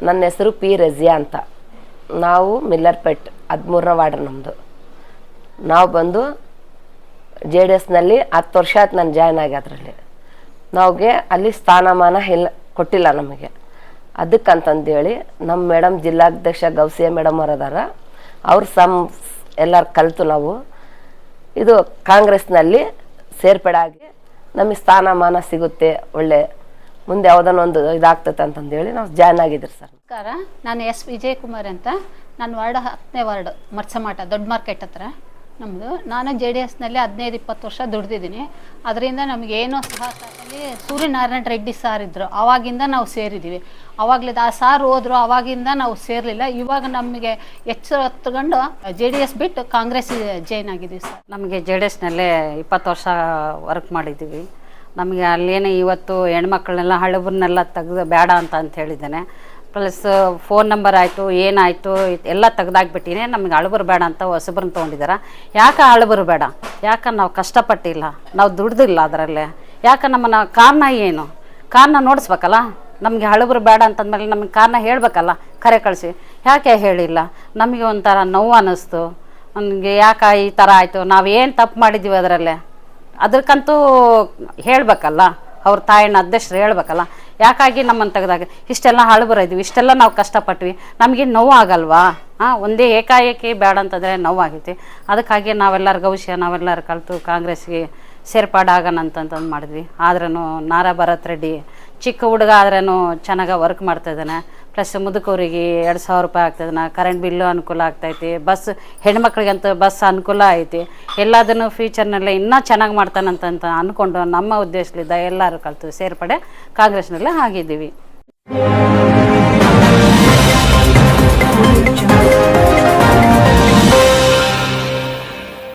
ನನ್ನ ಹೆಸರು ಪಿ ರಜಿಯಾ ಅಂತ. ನಾವು ಮಿಲ್ಲರ್ಪೇಟ್ 13ನೇ ವಾರ್ಡ್ ನಮ್ಮದು. ನಾವು ಬಂದು JDSನಲ್ಲಿ 10 ವರ್ಷ ಆಯ್ತು ನಾನು ಜಾಯ್ನ್ ಆಗಿ. ಅದರಲ್ಲಿ ನಮಗೆ ಅಲ್ಲಿ ಸ್ಥಾನಮಾನ ಇಲ್ಲ ಕೊಟ್ಟಿಲ್ಲ ನಮಗೆ. ಅದಕ್ಕಂತಂದೇಳಿ ನಮ್ಮ ಮೇಡಮ್ ಜಿಲ್ಲಾಧ್ಯಕ್ಷ ಗೌಸಿಯ ಮೇಡಮ್ ಅವರು ಅದಾರ, ಅವ್ರು ಎಲ್ಲರೂ ಕಲಿತು ನಾವು ಇದು ಕಾಂಗ್ರೆಸ್ನಲ್ಲಿ ಸೇರ್ಪಡೆಯಾಗಿ ನಮಗೆ ಸ್ಥಾನಮಾನ ಸಿಗುತ್ತೆ, ಒಳ್ಳೆ ಮುಂದೆ ಯಾವುದನ್ನ ಒಂದು ಇದಾಗ್ತದೆ ಅಂತಂದೇಳಿ ನಾವು ಜಾಯ್ನ್ ಆಗಿದ್ರಿ ಸರ್. ನಮಸ್ಕಾರ, ನಾನು ಎಸ್ ವಿಜಯಕುಮಾರ್ ಅಂತ. ನಾನು ವಾರ್ಡ್ 10ನೇ ವಾರ್ಡ್ ಮರ್ಚಮಾಟ ದೊಡ್ಡ ಮಾರ್ಕೆಟ್ ಹತ್ರ ನಮ್ಮದು. ನಾನು JDSನಲ್ಲಿ 15-20 ವರ್ಷ ದುಡ್ದಿದ್ದೀನಿ. ಅದರಿಂದ ನಮಗೇನೋ ಸಹ ಸೂರ್ಯನಾರಾಯಣ ರೆಡ್ಡಿ ಸಾರ್ ಇದ್ದರು, ಆವಾಗಿಂದ ನಾವು ಸೇರಿದ್ದೀವಿ. ಆವಾಗಲಿದ್ದ ಆ ಸಾರ್ ಹೋದ್ರು, ಆವಾಗಿಂದ ನಾವು ಸೇರಲಿಲ್ಲ. ಇವಾಗ ನಮಗೆ ಎಚ್ಚರ ಹೊತ್ತುಕೊಂಡು JDS ಬಿಟ್ಟು ಕಾಂಗ್ರೆಸ್ ಜಾಯ್ನ್ ಆಗಿದ್ದೀವಿ ಸರ್. ನಮಗೆ JDSನಲ್ಲೇ 20 ವರ್ಷ ವರ್ಕ್ ಮಾಡಿದ್ದೀವಿ. ನಮಗೆ ಅಲ್ಲೇನೇ ಇವತ್ತು ಹೆಣ್ಮಕ್ಳನ್ನೆಲ್ಲ ಹಳಬ್ರನ್ನೆಲ್ಲ ತೆಗೆದು ಬೇಡ ಅಂತ ಹೇಳಿದ್ದೇನೆ. ಪ್ಲಸ್ ಫೋನ್ ನಂಬರ್ ಆಯಿತು, ಏನಾಯಿತು ಎಲ್ಲ ತೆಗ್ದಾಕ್ಬಿಟ್ಟಿನಿ. ನಮಗೆ ಅಳಬರು ಬೇಡ ಅಂತ ಹೊಸಬ್ರನ್ನ ತೊಗೊಂಡಿದ್ದಾರೆ. ಯಾಕೆ ಅಳಬರು ಬೇಡ? ಯಾಕೆ ನಾವು ಕಷ್ಟಪಟ್ಟಿಲ್ಲ, ನಾವು ದುಡ್ದಿಲ್ಲ ಅದರಲ್ಲೇ. ಯಾಕೆ ನಮ್ಮನ್ನು ಕಾರಣ ಏನು? ಕಾರಣ ನೋಡಿಸ್ಬೇಕಲ್ಲ. ನಮಗೆ ಹಳಬರು ಬೇಡ ಅಂತಂದಮೇಲೆ ನಮಗೆ ಕಾರಣ ಹೇಳಬೇಕಲ್ಲ, ಕರೆ ಕಳಿಸಿ. ಯಾಕೆ ಹೇಳಿಲ್ಲ? ನಮಗೆ ಒಂಥರ ನೋವು ಅನ್ನಿಸ್ತು. ನನಗೆ ಯಾಕೆ ಈ ಥರ ಆಯಿತು, ನಾವೇನು ತಪ್ಪು ಮಾಡಿದ್ದೀವಿ ಅದರಲ್ಲೇ ಅದಕ್ಕಂತೂ ಹೇಳಬೇಕಲ್ಲ. ಅವ್ರ ತಾಯಿನ ಅಧ್ಯಕ್ಷರು ಹೇಳ್ಬೇಕಲ್ಲ, ಯಾಕಾಗಿ ನಮ್ಮನ್ನು ತೆಗೆದಾಗ ಇಷ್ಟೆಲ್ಲ ಹಳಬರ ಇದ್ವಿ, ಇಷ್ಟೆಲ್ಲ ನಾವು ಕಷ್ಟಪಟ್ವಿ, ನಮಗೆ ನೋವು ಆಗಲ್ವಾ? ಒಂದೇ ಏಕಾಏಕಿ ಬೇಡ ಅಂತಂದರೆ ನೋವಾಗೈತಿ. ಅದಕ್ಕಾಗಿ ನಾವೆಲ್ಲರೂ ಕಲಿತು ಕಾಂಗ್ರೆಸ್ಗೆ ಸೇರ್ಪಾಡಾಗೋಣ ಅಂತಂದು ಮಾಡಿದ್ವಿ. ಆದ್ರೂ ನಾರಾ ಭರತ್ ರೆಡ್ಡಿ ಚಿಕ್ಕ ಹುಡುಗ ಆದ್ರೂ ಚೆನ್ನಾಗಿ ವರ್ಕ್ ಮಾಡ್ತಾಯಿದ್ದಾನೆ. ಪ್ಲಸ್ ಮುದುಕರಿಗೆ 2000 ರೂಪಾಯಿ ಆಗ್ತಾಯಿದ್ದಾನೆ. ಕರೆಂಟ್ ಬಿಲ್ಲು ಅನುಕೂಲ ಆಗ್ತೈತಿ. ಬಸ್ ಹೆಣ್ಮಕ್ಳಿಗಂತೂ ಬಸ್ ಅನುಕೂಲ ಐತಿ. ಎಲ್ಲದನ್ನು ಫ್ಯೂಚರ್ನಲ್ಲೇ ಇನ್ನೂ ಚೆನ್ನಾಗಿ ಮಾಡ್ತಾನಂತ ಅಂದ್ಕೊಂಡು ನಮ್ಮ ಉದ್ದೇಶದಿಂದ ಎಲ್ಲರೂ ಕಲಿತು ಸೇರ್ಪಡೆ ಕಾಂಗ್ರೆಸ್ನಲ್ಲೇ ಆಗಿದ್ದೀವಿ.